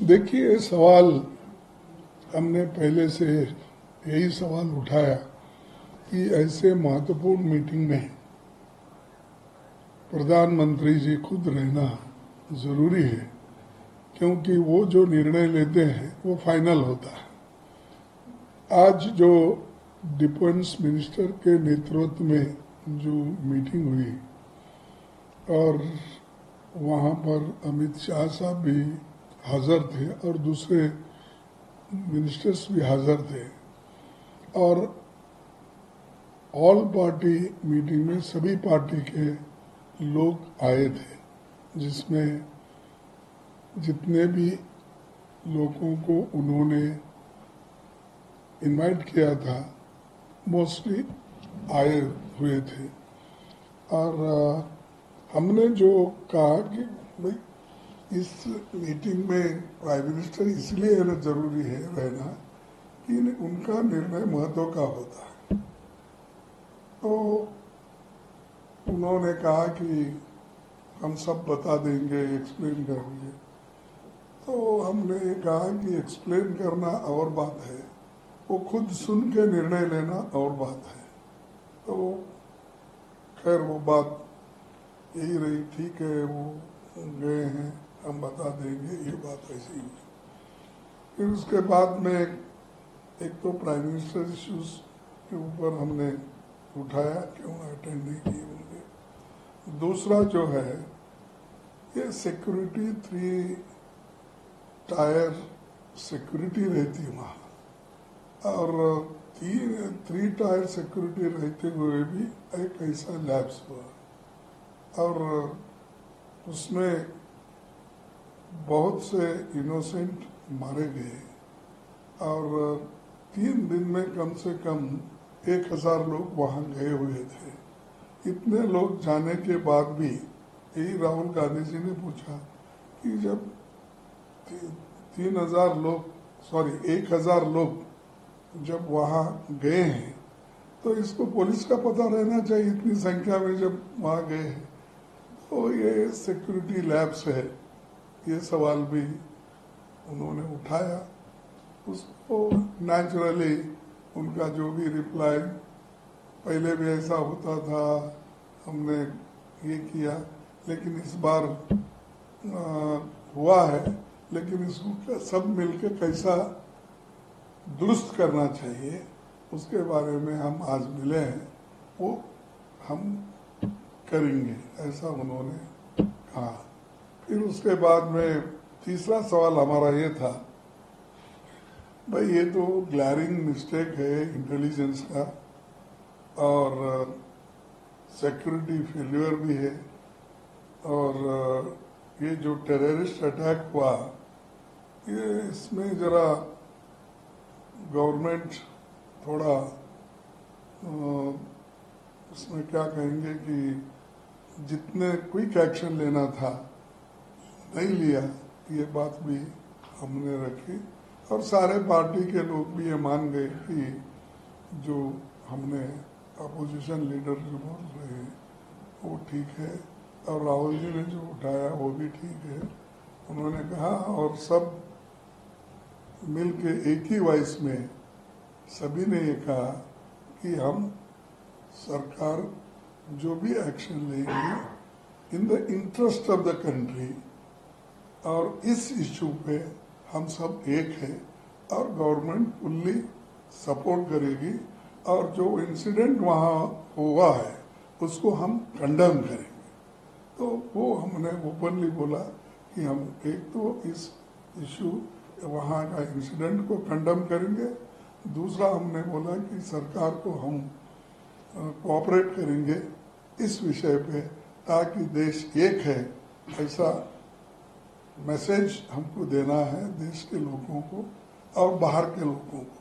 देखिए, सवाल हमने पहले से यही सवाल उठाया कि ऐसे महत्वपूर्ण मीटिंग में प्रधानमंत्री जी खुद रहना जरूरी है, क्योंकि वो जो निर्णय लेते हैं वो फाइनल होता है। आज जो डिफेंस मिनिस्टर के नेतृत्व में जो मीटिंग हुई और वहाँ पर अमित शाह साहब भी हाजिर थे और दूसरे मिनिस्टर्स भी हाजिर थे, और ऑल पार्टी मीटिंग में सभी पार्टी के लोग आए थे, जिसमें जितने भी लोगों को उन्होंने इनवाइट किया था मोस्टली आए हुए थे। और हमने जो कहा कि भाई इस मीटिंग में प्राइम मिनिस्टर इसलिए जरूरी है रहना कि उनका निर्णय महत्व का होता है। तो उन्होंने कहा कि हम सब बता देंगे, एक्सप्लेन करेंगे। तो हमने कहा कि एक्सप्लेन करना और बात है, वो खुद सुन के निर्णय लेना और बात है। तो खैर वो बात यही रही, ठीक है वो गए हैं, हम बता देंगे, ये बात ऐसी हुई। फिर उसके बाद में एक तो प्राइम मिनिस्टर इश्यूज के ऊपर हमने उठाया, क्यों अटेंड नहीं किए होंगे। दूसरा जो है ये सिक्योरिटी, 3 टायर सिक्योरिटी रहती वहाँ, और 3 टायर सिक्योरिटी रहते हुए भी एक ऐसा लैप्स हुआ और उसमें बहुत से इनोसेंट मारे गए, और 3 दिन में कम से कम 1000 लोग वहाँ गए हुए थे। इतने लोग जाने के बाद भी यही राहुल गांधी जी ने पूछा कि जब 1000 लोग जब वहाँ गए हैं तो इसको पुलिस का पता रहना चाहिए, इतनी संख्या में जब वहाँ गए हैं। तो ये सिक्योरिटी लैब्स है, ये सवाल भी उन्होंने उठाया। उसको नेचुरली उनका जो भी रिप्लाई, पहले भी ऐसा होता था, हमने ये किया, लेकिन इस बार हुआ है, लेकिन इसको सब मिलके कैसा दुरुस्त करना चाहिए उसके बारे में हम आज मिले हैं, वो हम करेंगे, ऐसा उन्होंने कहा। फिर उसके बाद में तीसरा सवाल हमारा ये था, भाई ये तो ग्लैरिंग मिस्टेक है इंटेलिजेंस का और सिक्योरिटी फेल्यूर भी है, और ये जो टेररिस्ट अटैक हुआ, ये इसमें जरा गवर्नमेंट थोड़ा इसमें क्या कहेंगे कि जितने क्विक एक्शन लेना था नहीं लिया, ये बात भी हमने रखी। और सारे पार्टी के लोग भी ये मान गए कि जो हमने अपोजिशन लीडर जो बोल रहे हैं वो ठीक है, और राहुल जी ने जो उठाया वो भी ठीक है, उन्होंने कहा। और सब मिलके एक ही वॉइस में सभी ने ये कहा कि हम सरकार जो भी एक्शन लेंगे in the interest of the country, और इस इश्यू पे हम सब एक हैं और गवर्नमेंट फुल्ली सपोर्ट करेगी, और जो इंसिडेंट वहाँ हुआ है उसको हम कंडेम करेंगे। तो वो हमने ओपनली बोला कि हम एक तो इस इश्यू वहाँ का इंसिडेंट को कंडेम करेंगे, दूसरा हमने बोला कि सरकार को हम कोऑपरेट करेंगे इस विषय पे, ताकि देश एक है, ऐसा मैसेज हमको देना है देश के लोगों को और बाहर के लोगों को।